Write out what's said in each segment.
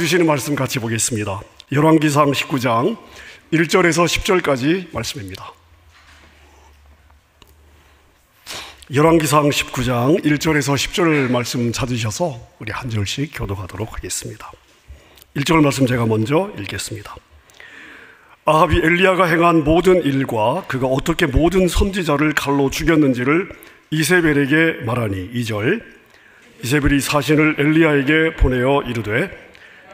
주시는 말씀 같이 보겠습니다. 열왕기상 19장 1절에서 10절까지 말씀입니다. 열왕기상 19장 1절에서 10절 말씀 찾으셔서 우리 한 절씩 교독하도록 하겠습니다. 1절 말씀 제가 먼저 읽겠습니다. 아합이 엘리야가 행한 모든 일과 그가 어떻게 모든 선지자를 칼로 죽였는지를 이세벨에게 말하니 2절 이세벨이 사신을 엘리야에게 보내어 이르되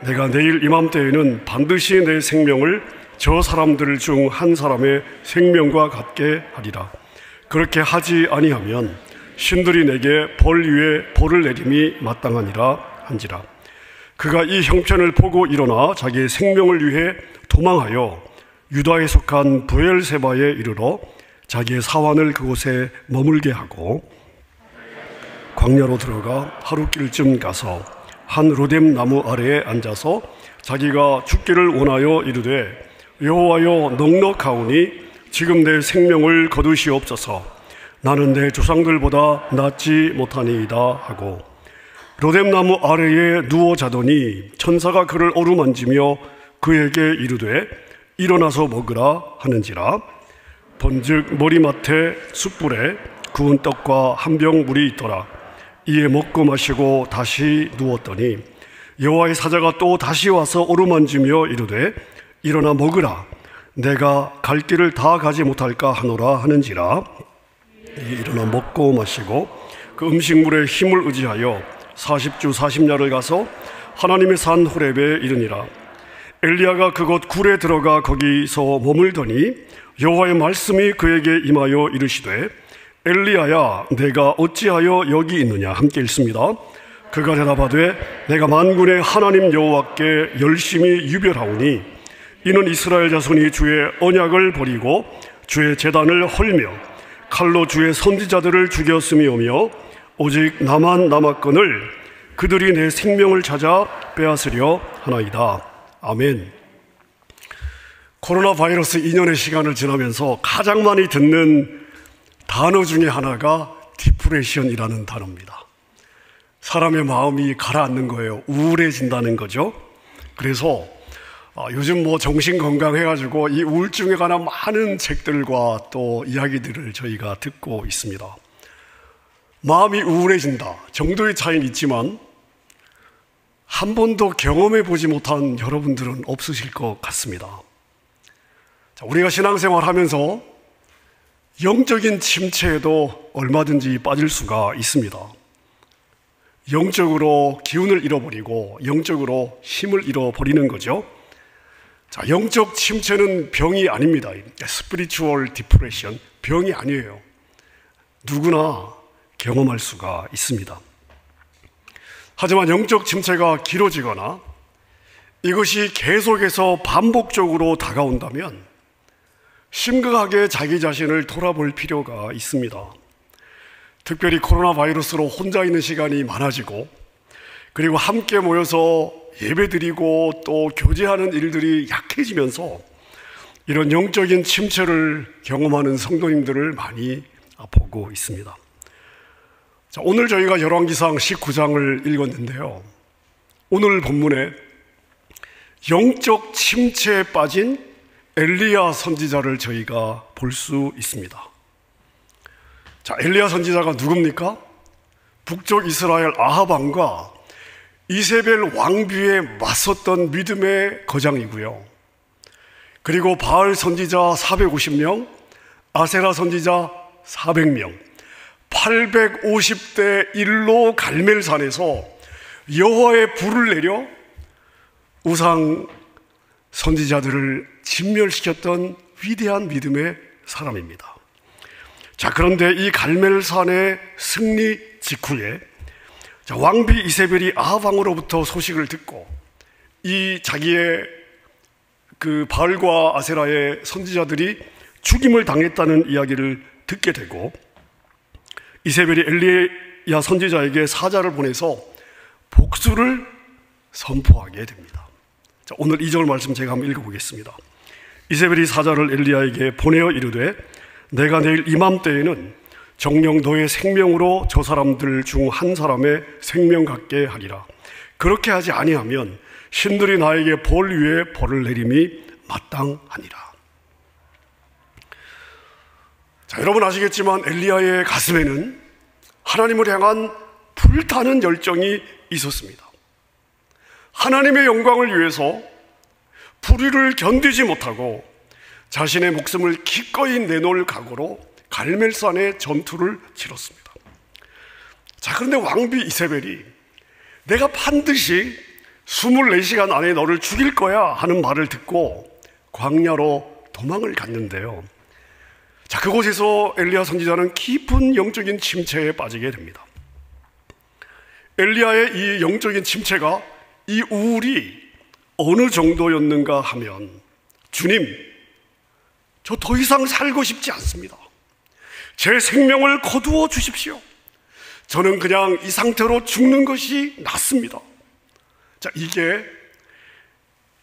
내가 내일 이맘때에는 반드시 내 생명을 저 사람들 중 한 사람의 생명과 같게 하리라. 그렇게 하지 아니하면 신들이 내게 벌 위에 벌을 내림이 마땅하니라 한지라. 그가 이 형편을 보고 일어나 자기의 생명을 위해 도망하여 유다에 속한 브엘세바에 이르러 자기의 사환을 그곳에 머물게 하고 광야로 들어가 하루길쯤 가서 한 로뎀 나무 아래에 앉아서 자기가 죽기를 원하여 이르되 여호와여 넉넉하오니 지금 내 생명을 거두시옵소서. 나는 내 조상들보다 낫지 못하니이다 하고 로뎀 나무 아래에 누워 자더니 천사가 그를 어루만지며 그에게 이르되 일어나서 먹으라 하는지라. 번즉 머리맡에 숯불에 구운 떡과 한 병 물이 있더라. 이에 먹고 마시고 다시 누웠더니 여호와의 사자가 또 다시 와서 어루만지며 이르되 일어나 먹으라. 내가 갈 길을 다 가지 못할까 하노라 하는지라. 일어나 먹고 마시고 그 음식물에 힘을 의지하여 40주 40야를 가서 하나님의 산 호렙에 이르니라. 엘리야가 그곳 굴에 들어가 거기서 머물더니 여호와의 말씀이 그에게 임하여 이르시되 엘리야야 내가 어찌하여 여기 있느냐. 함께 읽습니다. 그가 대답하되 내가 만군의 하나님 여호와께 열심히 유별하오니 이는 이스라엘 자손이 주의 언약을 버리고 주의 제단을 헐며 칼로 주의 선지자들을 죽였음이오며 오직 나만 남았거늘 그들이 내 생명을 찾아 빼앗으려 하나이다. 아멘. 코로나 바이러스 2년의 시간을 지나면서 가장 많이 듣는 단어 중에 하나가 디프레션이라는 단어입니다. 사람의 마음이 가라앉는 거예요. 우울해진다는 거죠. 그래서 요즘 정신건강 해가지고 이 우울증에 관한 많은 책들과 또 이야기들을 저희가 듣고 있습니다. 마음이 우울해진다 정도의 차이는 있지만 한 번도 경험해 보지 못한 여러분들은 없으실 것 같습니다. 우리가 신앙생활 하면서 영적인 침체에도 얼마든지 빠질 수가 있습니다. 영적으로 기운을 잃어버리고 영적으로 힘을 잃어버리는 거죠. 자, 영적 침체는 병이 아닙니다. 스피리추얼 디프레션, 병이 아니에요. 누구나 경험할 수가 있습니다. 하지만 영적 침체가 길어지거나 이것이 계속해서 반복적으로 다가온다면 심각하게 자기 자신을 돌아볼 필요가 있습니다. 특별히 코로나 바이러스로 혼자 있는 시간이 많아지고 그리고 함께 모여서 예배드리고 또 교제하는 일들이 약해지면서 이런 영적인 침체를 경험하는 성도님들을 많이 보고 있습니다. 자, 오늘 저희가 열왕기상 19장을 읽었는데요. 오늘 본문에 영적 침체에 빠진 엘리야 선지자를 저희가 볼 수 있습니다. 자, 엘리야 선지자가 누굽니까? 북쪽 이스라엘 아합 왕과 이세벨 왕비에 맞섰던 믿음의 거장이고요. 그리고 바알 선지자 450명, 아세라 선지자 400명, 850대 1로 갈멜산에서 여호와의 불을 내려 우상 선지자들을 진멸시켰던 위대한 믿음의 사람입니다. 자, 그런데 이 갈멜산의 승리 직후에 왕비 이세벨이 아합 왕으로부터 소식을 듣고 이 자기의 그 바알과 아세라의 선지자들이 죽임을 당했다는 이야기를 듣게 되고 이세벨이 엘리야 선지자에게 사자를 보내서 복수를 선포하게 됩니다. 자, 오늘 2절 말씀 제가 한번 읽어보겠습니다. 이세벨이 사자를 엘리야에게 보내어 이르되 내가 내일 이맘때에는 정녕 너의 생명으로 저 사람들 중 한 사람의 생명 같게 하리라. 그렇게 하지 아니하면 신들이 나에게 벌 위에 벌을 내림이 마땅하니라. 자, 여러분 아시겠지만 엘리야의 가슴에는 하나님을 향한 불타는 열정이 있었습니다. 하나님의 영광을 위해서 불의를 견디지 못하고 자신의 목숨을 기꺼이 내놓을 각오로 갈멜산의 전투를 치렀습니다. 자, 그런데 왕비 이세벨이 내가 반드시 24시간 안에 너를 죽일 거야 하는 말을 듣고 광야로 도망을 갔는데요. 자, 그곳에서 엘리야 선지자는 깊은 영적인 침체에 빠지게 됩니다. 엘리야의 이 영적인 침체가, 이 우울이 어느 정도였는가 하면, 주님, 저 더 이상 살고 싶지 않습니다. 제 생명을 거두어 주십시오. 저는 그냥 이 상태로 죽는 것이 낫습니다. 자, 이게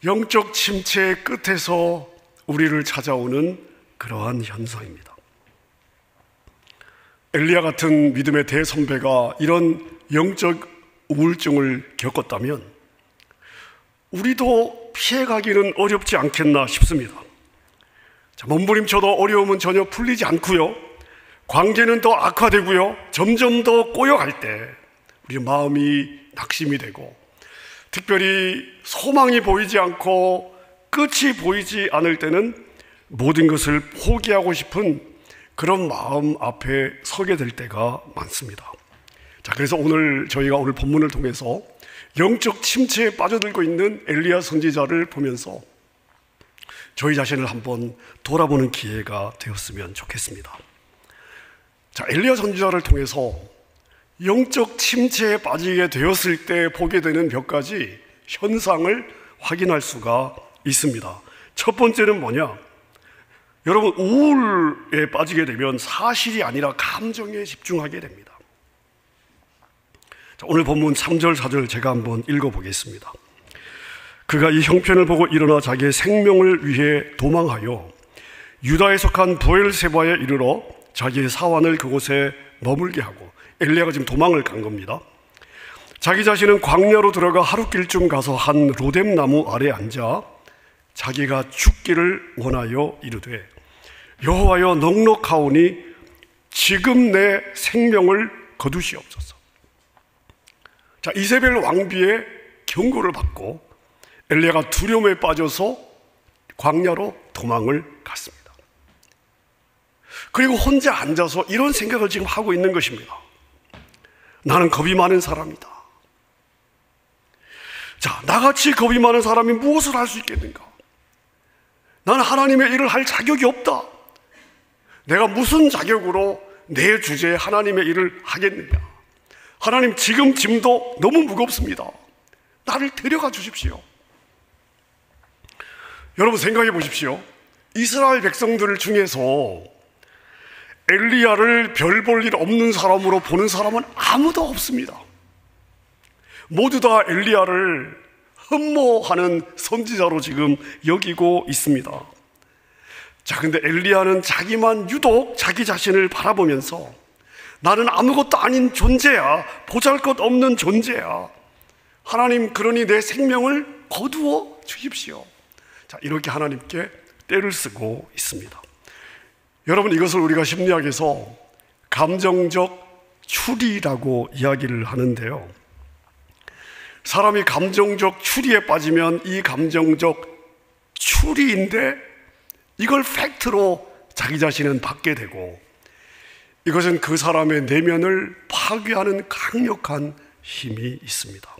영적 침체의 끝에서 우리를 찾아오는 그러한 현상입니다. 엘리야 같은 믿음의 대선배가 이런 영적 우울증을 겪었다면 우리도 피해가기는 어렵지 않겠나 싶습니다. 자, 몸부림쳐도 어려움은 전혀 풀리지 않고요, 관계는 더 악화되고요, 점점 더 꼬여갈 때 우리 마음이 낙심이 되고, 특별히 소망이 보이지 않고 끝이 보이지 않을 때는 모든 것을 포기하고 싶은 그런 마음 앞에 서게 될 때가 많습니다. 자, 그래서 저희가 오늘 본문을 통해서 영적 침체에 빠져들고 있는 엘리야 선지자를 보면서 저희 자신을 한번 돌아보는 기회가 되었으면 좋겠습니다. 자, 엘리야 선지자를 통해서 영적 침체에 빠지게 되었을 때 보게 되는 몇 가지 현상을 확인할 수가 있습니다. 첫 번째는 뭐냐? 여러분, 우울에 빠지게 되면 사실이 아니라 감정에 집중하게 됩니다. 자, 오늘 본문 3절 4절 제가 한번 읽어보겠습니다. 그가 이 형편을 보고 일어나 자기의 생명을 위해 도망하여 유다에 속한 브엘세바에 이르러 자기의 사환을 그곳에 머물게 하고, 엘리야가 지금 도망을 간 겁니다. 자기 자신은 광야로 들어가 하룻길쯤 가서 한 로뎀 나무 아래 앉아 자기가 죽기를 원하여 이르되, 여호와여, 넉넉하오니 지금 내 생명을 거두시옵소서. 자, 이세벨 왕비의 경고를 받고 엘리야가 두려움에 빠져서 광야로 도망을 갔습니다. 그리고 혼자 앉아서 이런 생각을 지금 하고 있는 것입니다. 나는 겁이 많은 사람이다. 자, 나같이 겁이 많은 사람이 무엇을 할 수 있겠는가? 나는 하나님의 일을 할 자격이 없다. 내가 무슨 자격으로 내 주제에 하나님의 일을 하겠느냐? 하나님, 지금 짐도 너무 무겁습니다. 나를 데려가 주십시오. 여러분 생각해 보십시오. 이스라엘 백성들 중에서 엘리야를 별 볼 일 없는 사람으로 보는 사람은 아무도 없습니다. 모두 다 엘리야를 흠모하는 선지자로 지금 여기고 있습니다. 자, 근데 엘리야는 자기만 유독 자기 자신을 바라보면서 나는 아무것도 아닌 존재야, 보잘것없는 존재야, 하나님 그러니 내 생명을 거두어 주십시오. 자, 이렇게 하나님께 떼를 쓰고 있습니다. 여러분, 이것을 우리가 심리학에서 감정적 추리라고 이야기를 하는데요, 사람이 감정적 추리에 빠지면 이 감정적 추리인데 이걸 팩트로 자기 자신은 받게 되고, 이것은 그 사람의 내면을 파괴하는 강력한 힘이 있습니다.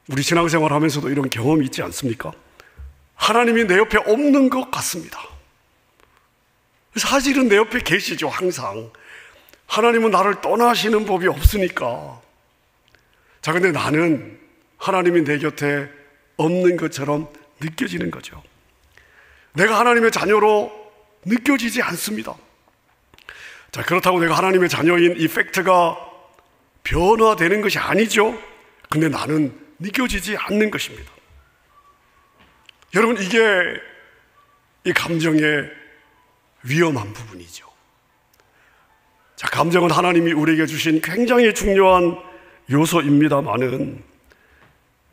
우리 신앙생활 하면서도 이런 경험이 있지 않습니까? 하나님이 내 옆에 없는 것 같습니다. 사실은 내 옆에 계시죠, 항상. 하나님은 나를 떠나시는 법이 없으니까. 자, 근데 나는 하나님이 내 곁에 없는 것처럼 느껴지는 거죠. 내가 하나님의 자녀로 느껴지지 않습니다. 자, 그렇다고 내가 하나님의 자녀인 이 팩트가 변화되는 것이 아니죠. 근데 나는 느껴지지 않는 것입니다. 여러분, 이게 이 감정의 위험한 부분이죠. 자, 감정은 하나님이 우리에게 주신 굉장히 중요한 요소입니다만은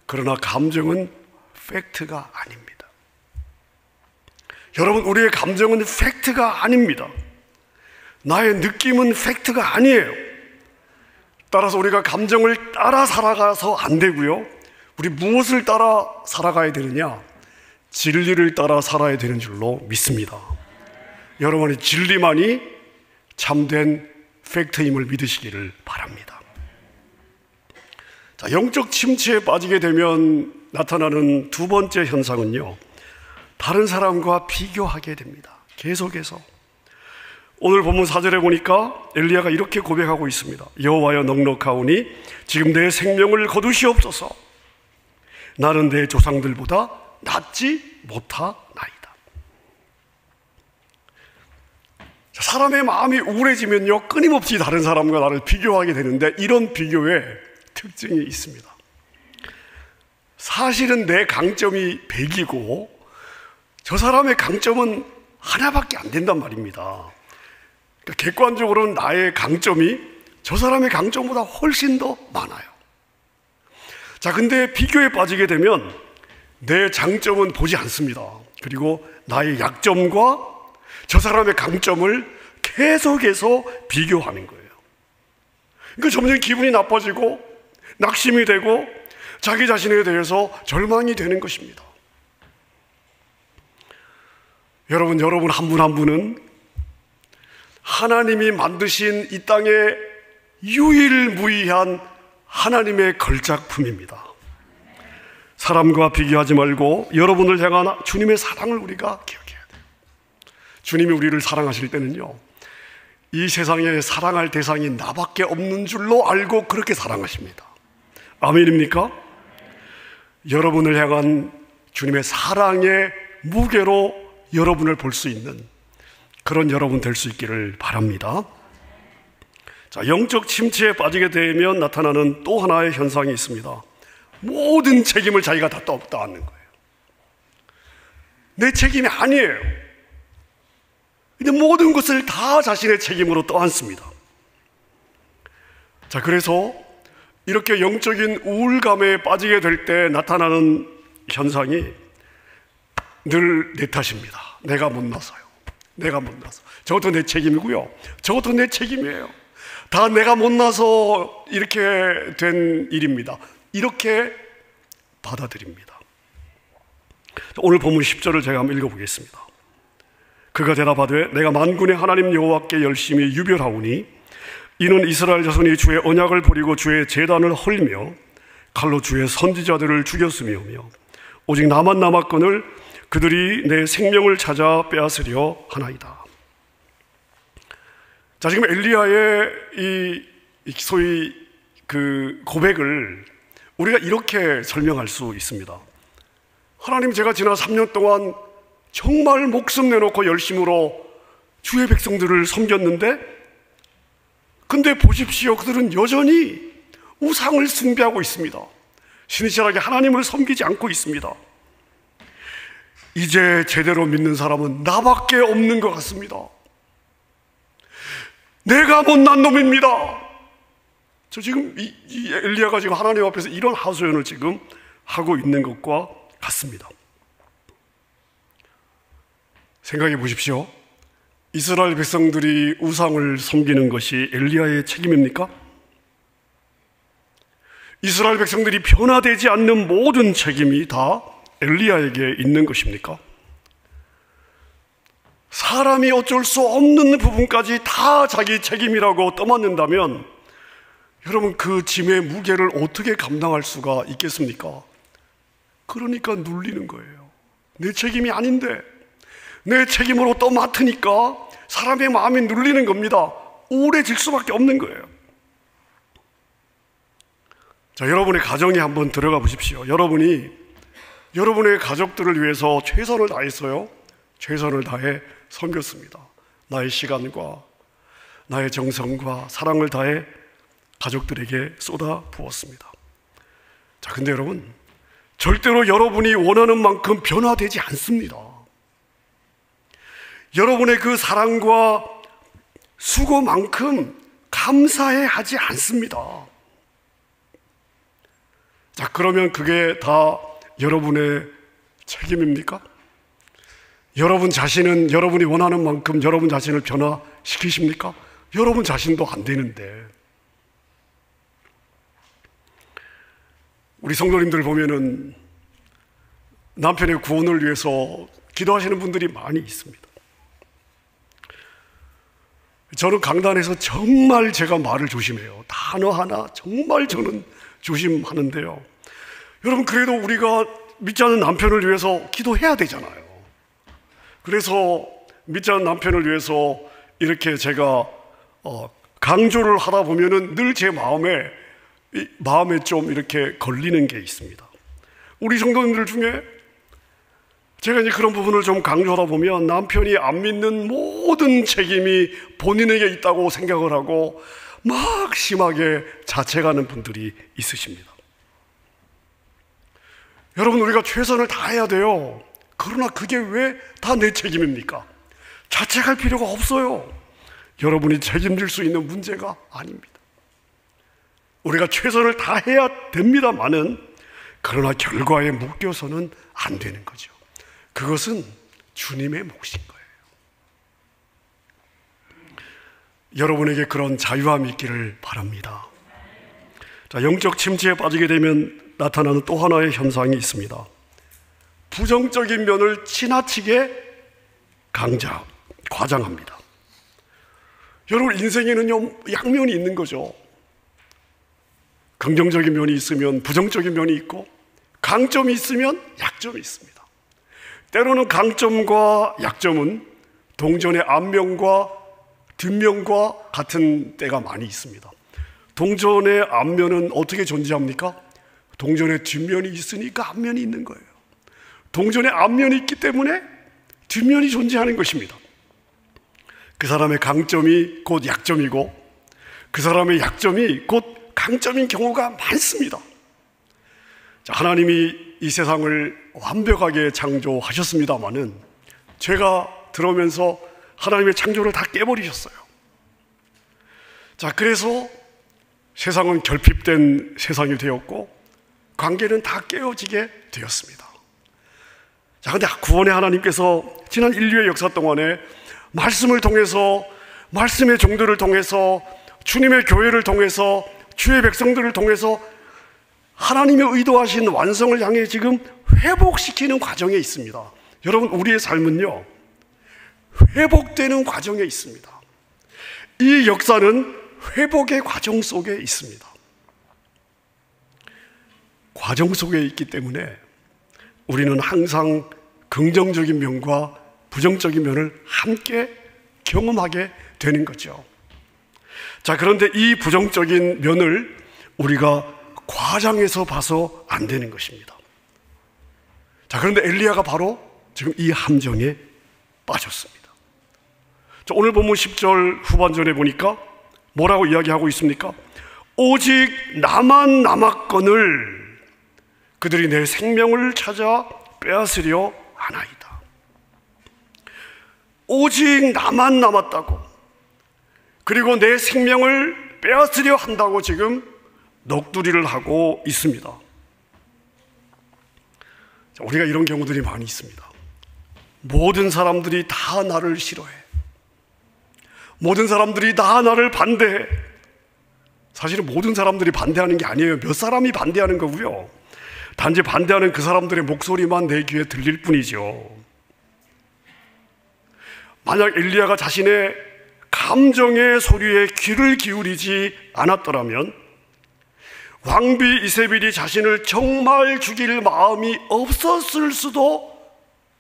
그러나 감정은 팩트가 아닙니다. 여러분, 우리의 감정은 팩트가 아닙니다. 나의 느낌은 팩트가 아니에요. 따라서 우리가 감정을 따라 살아가서 안 되고요. 우리 무엇을 따라 살아가야 되느냐? 진리를 따라 살아야 되는 줄로 믿습니다. 여러분의 진리만이 참된 팩트임을 믿으시기를 바랍니다. 자, 영적 침체에 빠지게 되면 나타나는 두 번째 현상은요, 다른 사람과 비교하게 됩니다. 계속해서 오늘 본문 4절에 보니까 엘리야가 이렇게 고백하고 있습니다. 여호와여, 넉넉하오니 지금 내 생명을 거두시옵소서. 나는 내 조상들보다 낫지 못하나이다. 사람의 마음이 우울해지면요, 끊임없이 다른 사람과 나를 비교하게 되는데, 이런 비교에 특징이 있습니다. 사실은 내 강점이 100이고 저 사람의 강점은 하나밖에 안 된단 말입니다. 그러니까 객관적으로는 나의 강점이 저 사람의 강점보다 훨씬 더 많아요. 자, 근데 비교에 빠지게 되면 내 장점은 보지 않습니다. 그리고 나의 약점과 저 사람의 강점을 계속해서 비교하는 거예요. 그러니까 점점 기분이 나빠지고 낙심이 되고 자기 자신에 대해서 절망이 되는 것입니다. 여러분 한 분 한 분은 하나님이 만드신 이 땅의 유일무이한 하나님의 걸작품입니다. 사람과 비교하지 말고 여러분을 향한 주님의 사랑을 우리가 기억해야 돼요. 주님이 우리를 사랑하실 때는요, 이 세상에 사랑할 대상이 나밖에 없는 줄로 알고 그렇게 사랑하십니다. 아멘입니까? 여러분을 향한 주님의 사랑의 무게로 여러분을 볼 수 있는 그런 여러분 될 수 있기를 바랍니다. 자, 영적 침체에 빠지게 되면 나타나는 또 하나의 현상이 있습니다. 모든 책임을 자기가 다 떠안는 거예요. 내 책임이 아니에요. 근데 모든 것을 다 자신의 책임으로 떠안습니다. 자, 그래서 이렇게 영적인 우울감에 빠지게 될 때 나타나는 현상이 늘 내 탓입니다. 내가 못나서요. 내가 못나서. 저것도 내 책임이고요. 저것도 내 책임이에요. 다 내가 못나서 이렇게 된 일입니다. 이렇게 받아들입니다. 오늘 본문 10절을 제가 한번 읽어보겠습니다. 그가 대답하되 내가 만군의 하나님 여호와께 열심히 유별하오니 이는 이스라엘 자손이 주의 언약을 버리고 주의 제단을 헐며 칼로 주의 선지자들을 죽였으며며 오직 나만 남았거늘 그들이 내 생명을 찾아 빼앗으려 하나이다. 자, 지금 엘리야의 이 소위 그 고백을 우리가 이렇게 설명할 수 있습니다. 하나님, 제가 지난 3년 동안 정말 목숨 내놓고 열심으로 주의 백성들을 섬겼는데, 근데 보십시오, 그들은 여전히 우상을 숭배하고 있습니다. 신실하게 하나님을 섬기지 않고 있습니다. 이제 제대로 믿는 사람은 나밖에 없는 것 같습니다. 내가 못난 놈입니다. 저 지금 이 엘리야가 지금 하나님 앞에서 이런 하소연을 지금 하고 있는 것과 같습니다. 생각해 보십시오. 이스라엘 백성들이 우상을 섬기는 것이 엘리야의 책임입니까? 이스라엘 백성들이 변화되지 않는 모든 책임이 다 엘리야에게 있는 것입니까? 사람이 어쩔 수 없는 부분까지 다 자기 책임이라고 떠맡는다면 여러분, 그 짐의 무게를 어떻게 감당할 수가 있겠습니까? 그러니까 눌리는 거예요. 내 책임이 아닌데 내 책임으로 떠맡으니까 사람의 마음이 눌리는 겁니다. 우울해질 수밖에 없는 거예요. 자, 여러분의 가정에 한번 들어가 보십시오. 여러분이 여러분의 가족들을 위해서 최선을 다했어요. 최선을 다해 섬겼습니다. 나의 시간과 나의 정성과 사랑을 다해 가족들에게 쏟아 부었습니다. 자, 근데 여러분, 절대로 여러분이 원하는 만큼 변화되지 않습니다. 여러분의 그 사랑과 수고만큼 감사해 하지 않습니다. 자, 그러면 그게 다 여러분의 책임입니까? 여러분 자신은 여러분이 원하는 만큼 여러분 자신을 변화시키십니까? 여러분 자신도 안 되는데. 우리 성도님들 보면은 남편의 구원을 위해서 기도하시는 분들이 많이 있습니다. 저는 강단에서 정말 제가 말을 조심해요. 단어 하나 정말 저는 조심하는데요. 여러분, 그래도 우리가 믿지 않는 남편을 위해서 기도해야 되잖아요. 그래서 믿지 않는 남편을 위해서 이렇게 제가 강조를 하다 보면은 늘 제 마음에 좀 이렇게 걸리는 게 있습니다. 우리 성도님들 중에 제가 이제 그런 부분을 좀 강조하다 보면 남편이 안 믿는 모든 책임이 본인에게 있다고 생각을 하고 막 심하게 자책하는 분들이 있으십니다. 여러분, 우리가 최선을 다해야 돼요. 그러나 그게 왜 다 내 책임입니까? 자책할 필요가 없어요. 여러분이 책임질 수 있는 문제가 아닙니다. 우리가 최선을 다해야 됩니다만은, 그러나 결과에 묶여서는 안 되는 거죠. 그것은 주님의 몫인 거예요. 여러분에게 그런 자유함이 있기를 바랍니다. 자, 영적 침체에 빠지게 되면 나타나는 또 하나의 현상이 있습니다. 부정적인 면을 지나치게 과장합니다. 여러분, 인생에는요, 양면이 있는 거죠. 긍정적인 면이 있으면 부정적인 면이 있고, 강점이 있으면 약점이 있습니다. 때로는 강점과 약점은 동전의 앞면과 뒷면과 같은 때가 많이 있습니다. 동전의 앞면은 어떻게 존재합니까? 동전의 뒷면이 있으니까 앞면이 있는 거예요. 동전의 앞면이 있기 때문에 뒷면이 존재하는 것입니다. 그 사람의 강점이 곧 약점이고, 그 사람의 약점이 곧 강점인 경우가 많습니다. 자, 하나님이 이 세상을 완벽하게 창조하셨습니다마는 죄가 들어오면서 하나님의 창조를 다 깨버리셨어요. 자, 그래서 세상은 결핍된 세상이 되었고 관계는 다 깨어지게 되었습니다. 자, 근데 구원의 하나님께서 지난 인류의 역사 동안에 말씀을 통해서, 말씀의 종들을 통해서, 주님의 교회를 통해서, 주의 백성들을 통해서 하나님의 의도하신 완성을 향해 지금 회복시키는 과정에 있습니다. 여러분, 우리의 삶은요, 회복되는 과정에 있습니다. 이 역사는 회복의 과정 속에 있습니다. 과정 속에 있기 때문에 우리는 항상 긍정적인 면과 부정적인 면을 함께 경험하게 되는 거죠. 자, 그런데 이 부정적인 면을 우리가 과장해서 봐서 안 되는 것입니다. 자, 그런데 엘리야가 바로 지금 이 함정에 빠졌습니다. 자, 오늘 본문 10절 후반전에 보니까 뭐라고 이야기하고 있습니까? 오직 나만 남았거늘 그들이 내 생명을 찾아 빼앗으려 하나이다. 오직 나만 남았다고, 그리고 내 생명을 빼앗으려 한다고 지금 넋두리를 하고 있습니다. 자, 우리가 이런 경우들이 많이 있습니다. 모든 사람들이 다 나를 싫어해. 모든 사람들이 다 나를 반대해. 사실은 모든 사람들이 반대하는 게 아니에요. 몇 사람이 반대하는 거고요. 단지 반대하는 그 사람들의 목소리만 내 귀에 들릴 뿐이죠. 만약 엘리야가 자신의 감정의 소리에 귀를 기울이지 않았더라면 왕비 이세벨이 자신을 정말 죽일 마음이 없었을 수도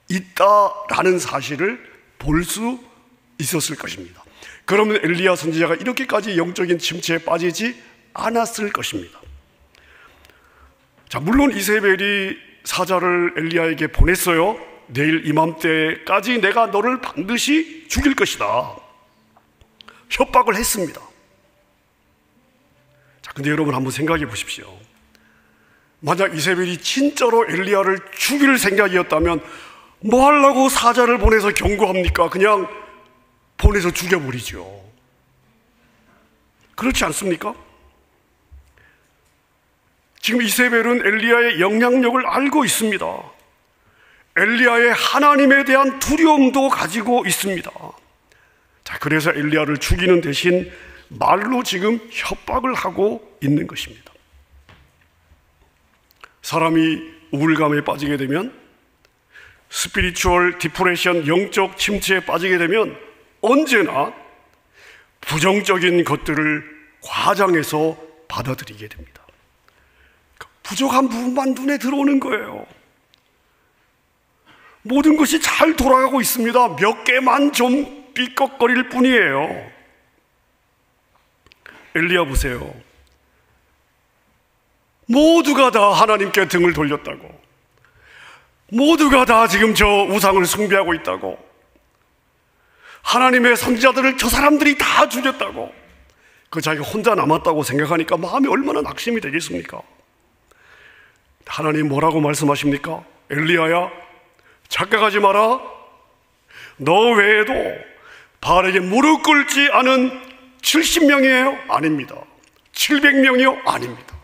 있다라는 사실을 볼 수 있었을 것입니다. 그러면 엘리야 선지자가 이렇게까지 영적인 침체에 빠지지 않았을 것입니다. 자, 물론 이세벨이 사자를 엘리야에게 보냈어요. 내일 이맘때까지 내가 너를 반드시 죽일 것이다. 협박을 했습니다. 자, 근데 여러분 한번 생각해 보십시오. 만약 이세벨이 진짜로 엘리야를 죽일 생각이었다면 뭐 하려고 사자를 보내서 경고합니까? 그냥 보내서 지금 이세벨은 엘리야의 영향력을 알고 있습니다. 엘리야의 하나님에 대한 두려움도 가지고 있습니다. 자, 그래서 엘리야를 죽이는 대신 말로 지금 협박을 하고 있는 것입니다. 사람이 우울감에 빠지게 되면, 스피리추얼 디프레션, 영적 침체에 빠지게 되면 언제나 부정적인 것들을 과장해서 받아들이게 됩니다. 부족한 부분만 눈에 들어오는 거예요. 모든 것이 잘 돌아가고 있습니다. 몇 개만 좀 삐걱거릴 뿐이에요. 엘리야 보세요. 모두가 다 하나님께 등을 돌렸다고, 모두가 다 지금 저 우상을 숭배하고 있다고, 하나님의 선지자들을 저 사람들이 다 죽였다고, 그 자기가 혼자 남았다고 생각하니까 마음이 얼마나 낙심이 되겠습니까? 하나님 뭐라고 말씀하십니까? 엘리야야, 착각하지 마라. 너 외에도 바알에게 무릎 꿇지 않은 70명이에요? 아닙니다. 700명이요? 아닙니다.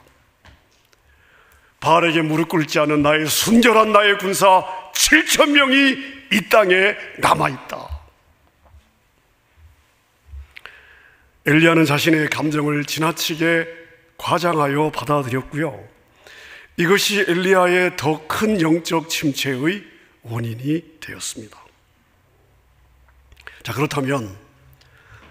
바알에게 무릎 꿇지 않은 나의 순결한 나의 군사 7,000명이 이 땅에 남아있다. 엘리야는 자신의 감정을 지나치게 과장하여 받아들였고요, 이것이 엘리야의 더 큰 영적 침체의 원인이 되었습니다. 자, 그렇다면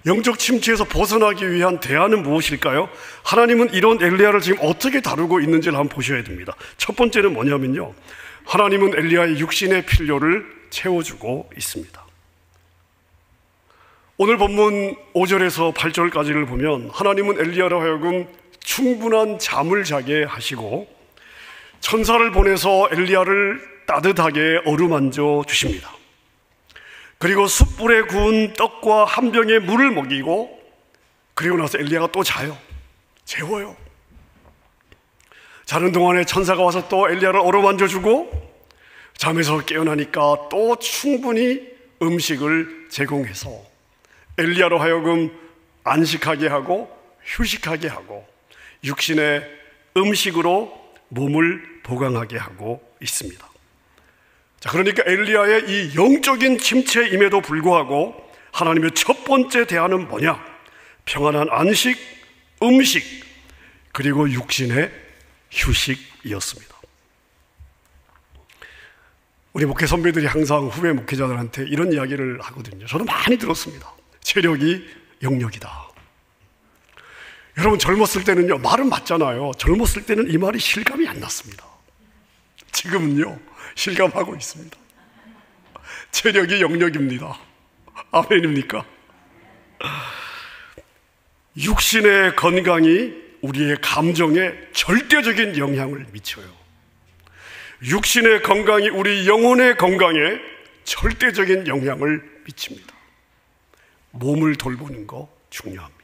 영적 침체에서 벗어나기 위한 대안은 무엇일까요? 하나님은 이런 엘리야를 지금 어떻게 다루고 있는지를 한번 보셔야 됩니다. 첫 번째는 뭐냐면요, 하나님은 엘리야의 육신의 필요를 채워주고 있습니다. 오늘 본문 5절에서 8절까지를 보면 하나님은 엘리야로 하여금 충분한 잠을 자게 하시고 천사를 보내서 엘리야를 따뜻하게 어루만져 주십니다. 그리고 숯불에 구운 떡과 한 병의 물을 먹이고, 그리고 나서 엘리야가 또 자요. 재워요. 자는 동안에 천사가 와서 또 엘리야를 어루만져 주고, 잠에서 깨어나니까 또 충분히 음식을 제공해서 엘리야로 하여금 안식하게 하고 휴식하게 하고 육신의 음식으로 몸을 보강하게 하고 있습니다. 자, 그러니까 엘리야의 이 영적인 침체임에도 불구하고 하나님의 첫 번째 대안은 뭐냐? 평안한 안식, 음식, 그리고 육신의 휴식이었습니다. 우리 목회 선배들이 항상 후배 목회자들한테 이런 이야기를 하거든요. 저도 많이 들었습니다. 체력이 영역이다. 여러분, 젊었을 때는요, 말은 맞잖아요. 젊었을 때는 이 말이 실감이 안 났습니다. 지금은요, 실감하고 있습니다. 체력이 영역입니다. 아멘입니까? 육신의 건강이 우리의 감정에 절대적인 영향을 미쳐요. 육신의 건강이 우리 영혼의 건강에 절대적인 영향을 미칩니다. 몸을 돌보는 거 중요합니다.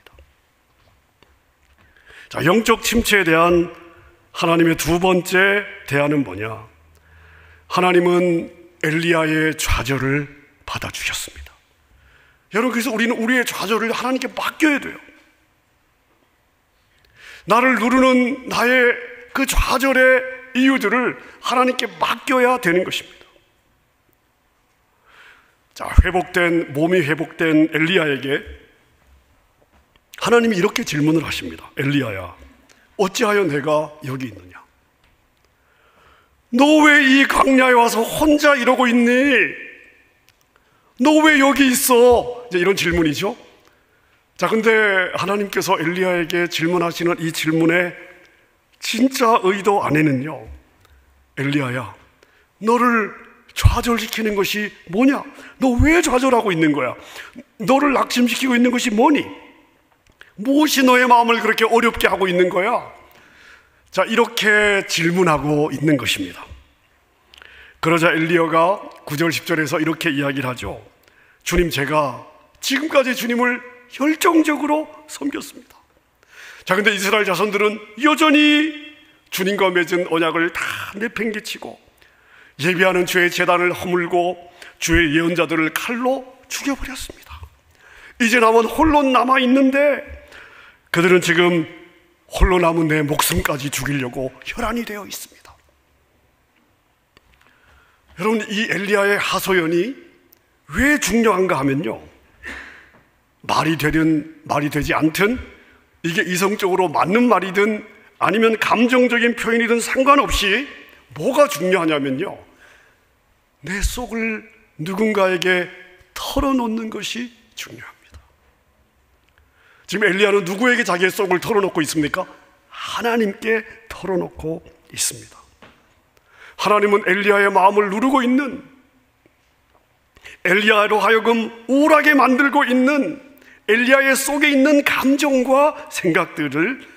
자, 영적 침체에 대한 하나님의 두 번째 대안은 뭐냐? 하나님은 엘리야의 좌절을 받아주셨습니다. 여러분, 그래서 우리는 우리의 좌절을 하나님께 맡겨야 돼요. 나를 누르는 나의 그 좌절의 이유들을 하나님께 맡겨야 되는 것입니다. 자, 몸이 회복된 엘리야에게 하나님이 이렇게 질문을 하십니다. 엘리야야, 어찌하여 내가 여기 있느냐? 너 왜 이 광야에 와서 혼자 이러고 있니? 너 왜 여기 있어? 이제 이런 질문이죠. 자, 근데 하나님께서 엘리야에게 질문하시는 이 질문의 진짜 의도 안에는요, 엘리야야, 너를 좌절시키는 것이 뭐냐? 너 왜 좌절하고 있는 거야? 너를 낙심시키고 있는 것이 뭐니? 무엇이 너의 마음을 그렇게 어렵게 하고 있는 거야? 자, 이렇게 질문하고 있는 것입니다. 그러자 엘리야가 9절 10절에서 이렇게 이야기를 하죠. 주님, 제가 지금까지 주님을 열정적으로 섬겼습니다. 자, 근데 이스라엘 자손들은 여전히 주님과 맺은 언약을 다 내팽개치고 예비하는 주의 제단을 허물고 주의 예언자들을 칼로 죽여버렸습니다. 이제 남은 홀로 남아있는데 그들은 지금 홀로 남은 내 목숨까지 죽이려고 혈안이 되어 있습니다. 여러분, 이 엘리야의 하소연이 왜 중요한가 하면요, 말이 되든 말이 되지 않든, 이게 이성적으로 맞는 말이든 아니면 감정적인 표현이든 상관없이 뭐가 중요하냐면요, 내 속을 누군가에게 털어놓는 것이 중요합니다. 지금 엘리야는 누구에게 자기의 속을 털어놓고 있습니까? 하나님께 털어놓고 있습니다. 하나님은 엘리야의 마음을 누르고 있는, 엘리야로 하여금 우울하게 만들고 있는 엘리야의 속에 있는 감정과 생각들을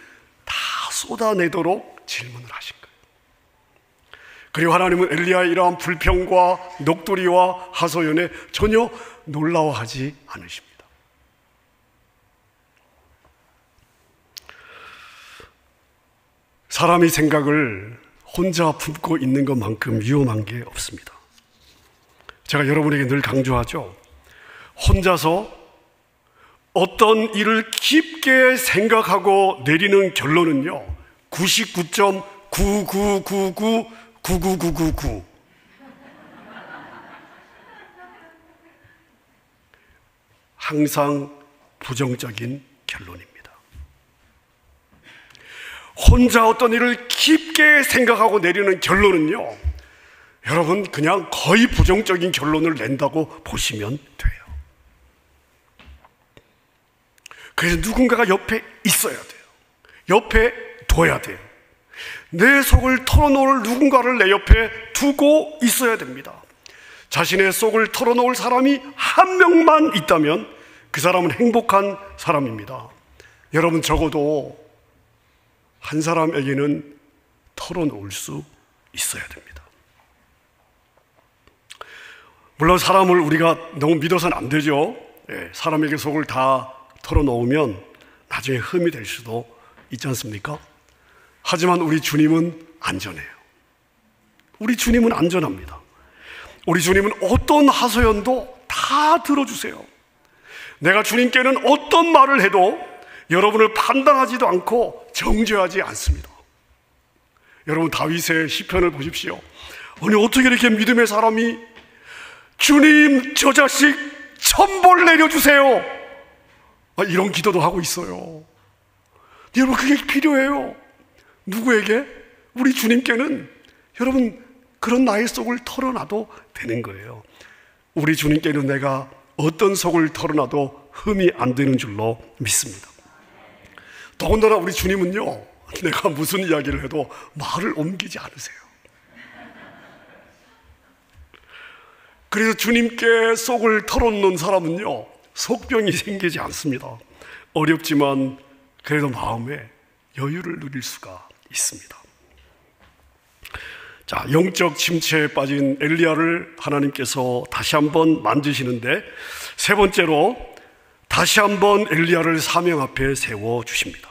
다 쏟아내도록 질문을 하신 거예요. 그리고 하나님은 엘리야의 이러한 불평과 녹두리와 하소연에 전혀 놀라워하지 않으십니다. 사람이 생각을 혼자 품고 있는 것만큼 위험한 게 없습니다. 제가 여러분에게 늘 강조하죠. 혼자서 어떤 일을 깊게 생각하고 내리는 결론은요, 99.999999999 항상 부정적인 결론입니다. 혼자 어떤 일을 깊게 생각하고 내리는 결론은요, 여러분, 그냥 거의 부정적인 결론을 낸다고 보시면 돼요. 그래서 누군가가 옆에 있어야 돼요. 옆에 둬야 돼요. 내 속을 털어놓을 누군가를 내 옆에 두고 있어야 됩니다. 자신의 속을 털어놓을 사람이 한 명만 있다면 그 사람은 행복한 사람입니다. 여러분, 적어도 한 사람에게는 털어놓을 수 있어야 됩니다. 물론 사람을 우리가 너무 믿어서는 안 되죠. 사람에게 속을 다 털어놓으면 나중에 흠이 될 수도 있지 않습니까? 하지만 우리 주님은 안전해요. 우리 주님은 안전합니다. 우리 주님은 어떤 하소연도 다 들어주세요. 내가 주님께는 어떤 말을 해도 여러분을 판단하지도 않고 정죄하지 않습니다. 여러분, 다윗의 시편을 보십시오. 아니, 어떻게 이렇게 믿음의 사람이 주님, 저 자식 천벌 내려주세요, 이런 기도도 하고 있어요. 여러분, 그게 필요해요. 누구에게? 우리 주님께는 여러분, 그런 나의 속을 털어놔도 되는 거예요. 우리 주님께는 내가 어떤 속을 털어놔도 흠이 안 되는 줄로 믿습니다. 더군다나 우리 주님은요, 내가 무슨 이야기를 해도 말을 옮기지 않으세요. 그래서 주님께 속을 털어놓는 사람은요, 속병이 생기지 않습니다. 어렵지만 그래도 마음에 여유를 누릴 수가 있습니다. 자, 영적 침체에 빠진 엘리야를 하나님께서 다시 한번 만지시는데, 세 번째로 다시 한번 엘리야를 사명 앞에 세워주십니다.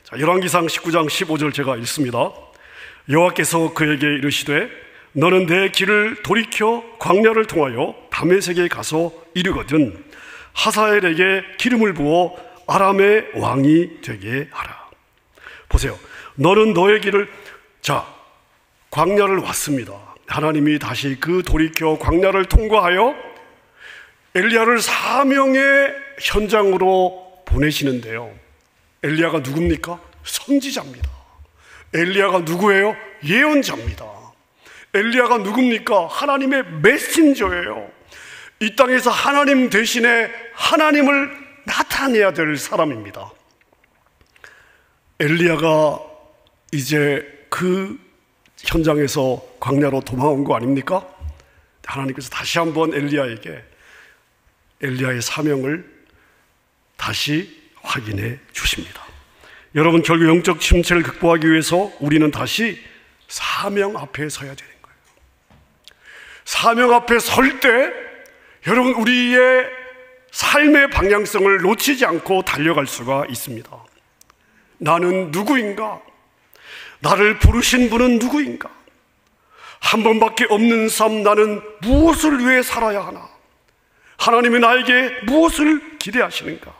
자, 열왕기상 19장 15절 제가 읽습니다. 여호와께서 그에게 이르시되 너는 내 길을 돌이켜 광야를 통하여 다메섹에 가서 이르거든 하사엘에게 기름을 부어 아람의 왕이 되게 하라. 보세요. 너는 너의 길을, 자, 광야를 왔습니다. 하나님이 다시 그 돌이켜 광야를 통과하여 엘리야를 사명의 현장으로 보내시는데요. 엘리야가 누굽니까? 선지자입니다. 엘리야가 누구예요? 예언자입니다. 엘리야가 누굽니까? 하나님의 메신저예요. 이 땅에서 하나님 대신에 하나님을 나타내야 될 사람입니다. 엘리야가 이제 그 현장에서 광야로 도망온 거 아닙니까? 하나님께서 다시 한번 엘리야의 사명을 다시 확인해 주십니다. 여러분, 결국 영적 침체를 극복하기 위해서 우리는 다시 사명 앞에 서야 되는 거예요. 사명 앞에 설 때 여러분, 우리의 삶의 방향성을 놓치지 않고 달려갈 수가 있습니다. 나는 누구인가? 나를 부르신 분은 누구인가? 한 번밖에 없는 삶, 나는 무엇을 위해 살아야 하나? 하나님이 나에게 무엇을 기대하시는가?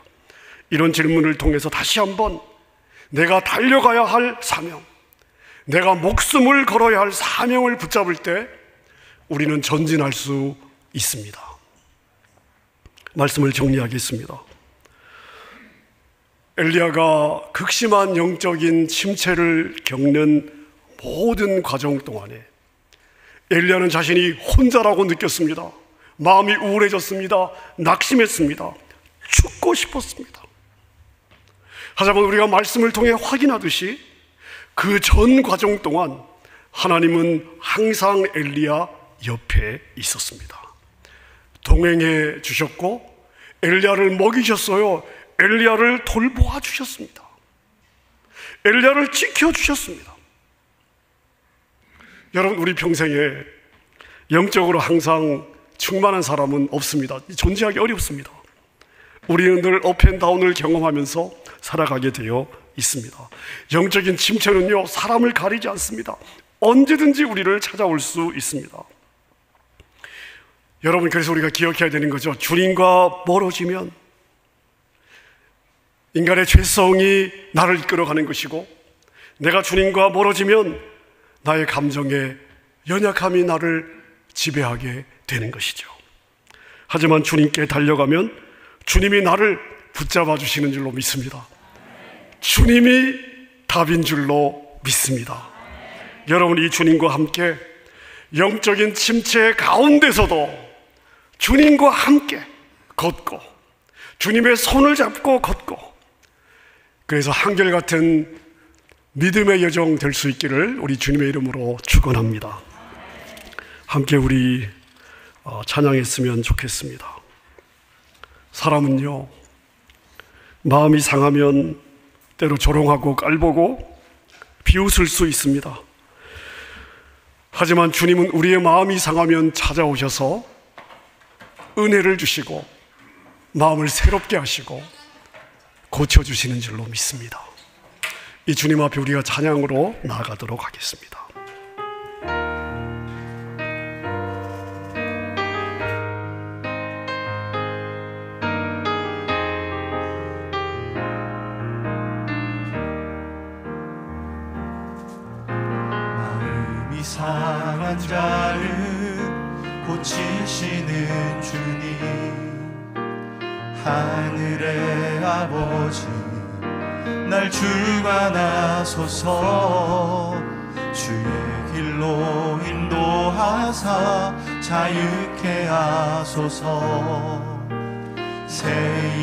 이런 질문을 통해서 다시 한번 내가 달려가야 할 사명, 내가 목숨을 걸어야 할 사명을 붙잡을 때 우리는 전진할 수 있습니다. 말씀을 정리하겠습니다. 엘리야가 극심한 영적인 침체를 겪는 모든 과정 동안에 엘리야는 자신이 혼자라고 느꼈습니다. 마음이 우울해졌습니다. 낙심했습니다. 죽고 싶었습니다. 하지만 우리가 말씀을 통해 확인하듯이 그 전 과정 동안 하나님은 항상 엘리야 옆에 있었습니다. 동행해 주셨고 엘리야를 먹이셨어요. 엘리야를 돌보아 주셨습니다. 엘리야를 지켜주셨습니다. 여러분, 우리 평생에 영적으로 항상 충만한 사람은 없습니다. 존재하기 어렵습니다. 우리는 늘 업앤다운을 경험하면서 살아가게 되어 있습니다. 영적인 침체는요, 사람을 가리지 않습니다. 언제든지 우리를 찾아올 수 있습니다. 여러분, 그래서 우리가 기억해야 되는 거죠. 주님과 멀어지면 인간의 죄성이 나를 이끌어가는 것이고, 내가 주님과 멀어지면 나의 감정의 연약함이 나를 지배하게 되는 것이죠. 하지만 주님께 달려가면 주님이 나를 붙잡아 주시는 줄로 믿습니다. 주님이 답인 줄로 믿습니다. 여러분, 이 주님과 함께 영적인 침체 가운데서도 주님과 함께 걷고 주님의 손을 잡고 걷고, 그래서 한결같은 믿음의 여정 될 수 있기를 우리 주님의 이름으로 축원합니다. 함께 우리 찬양했으면 좋겠습니다. 사람은요, 마음이 상하면 때로 조롱하고 깔보고 비웃을 수 있습니다. 하지만 주님은 우리의 마음이 상하면 찾아오셔서 은혜를 주시고 마음을 새롭게 하시고 고쳐주시는 줄로 믿습니다. 이 주님 앞에 우리가 찬양으로 나아가도록 하겠습니다. 마음이 상한 자를 고치시는 주님, 하늘의 아버지 날 주관하소서. 주의 길로 인도하사 자유케 하소서. 새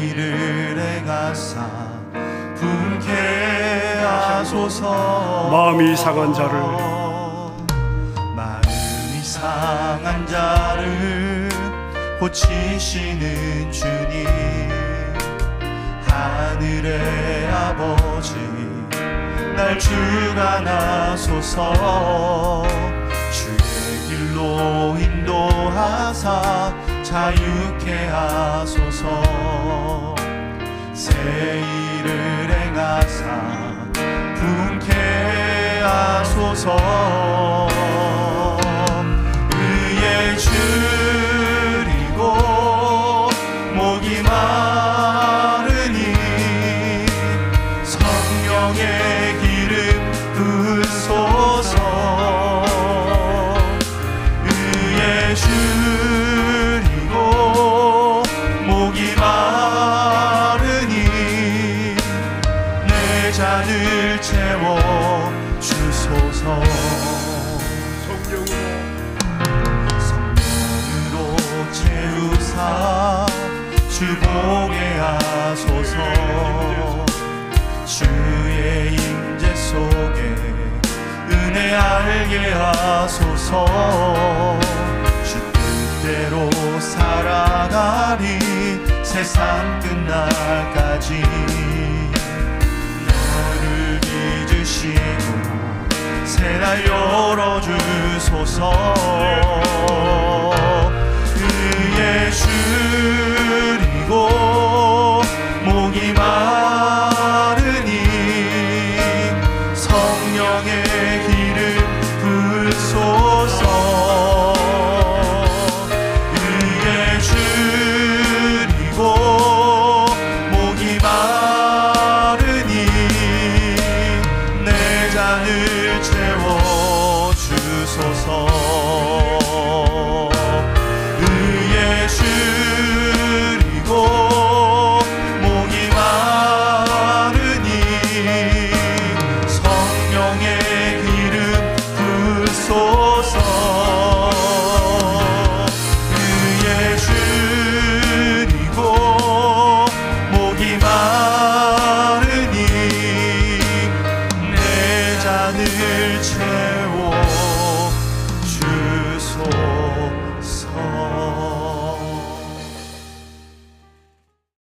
일을 행하사 분케 하소서. 마음이 상한 자를 상한 자를 고치시는 주님, 하늘의 아버지 날 주관하소서. 주의 길로 인도하사 자유케 하소서. 새 일을 행하사 분케 하소서. 줄이고 목이 마르니 성령의 기름 부으소서. 의에 줄이고 목이 마르니 내 잔을 채워 주소서. 채우사 주보게 하소서. 주의 임재 속에 은혜 알게 하소서. 주 뜻대로 살아가리 세상 끝날까지. 너를 빚으시고 새날 열어주소서.